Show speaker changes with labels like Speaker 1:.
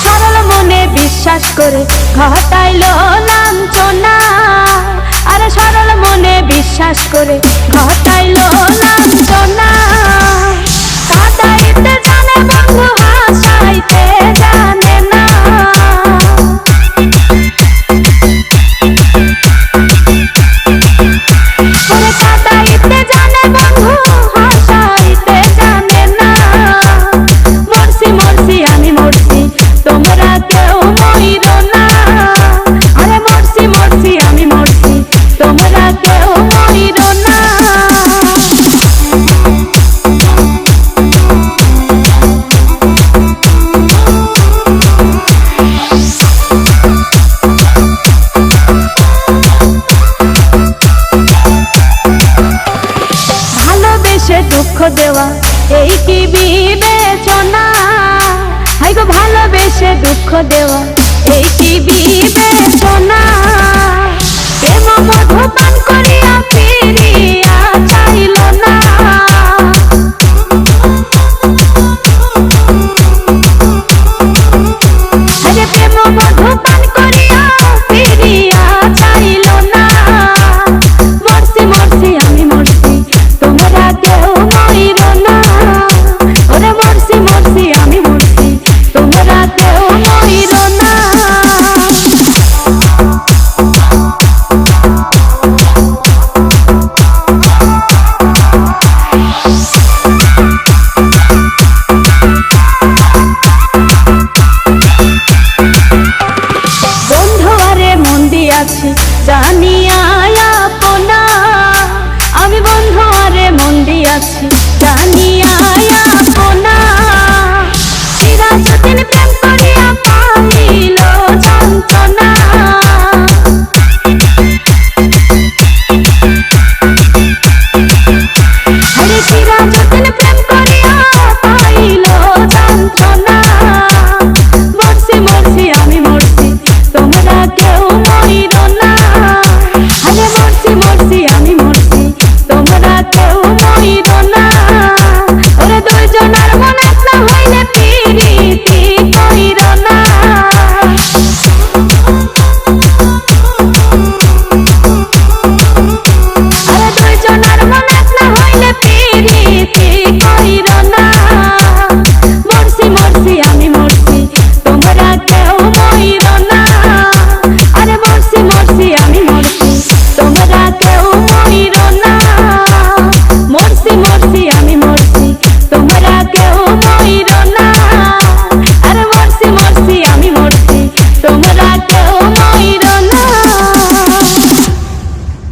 Speaker 1: সরল মনে বিশ্বাস করে ঘটাইলো লাঞ্ছনা, আরে সরল মনে বিশ্বাস করে ঘটাইলো লাঞ্ছনা। কাঁদাইতে জানে বন্ধু হাসাইতে জানে না, ওরে কাঁদাইতে জানে বন্ধু হাসাইতে জানে না। মরছি মরছি আমি মরছি তোমরা কেউ মইরো না, আরে মরছি মরছি আমি মরছি তোমরা কেউ মইরো না। ভালোবেসে দুঃখ দেওয়া এই কি বিবেচনা, হাই গো ভালোবেসে দুঃখ দেওয়া এই কি বিবেচনা। প্রেম মধু পান করিয়া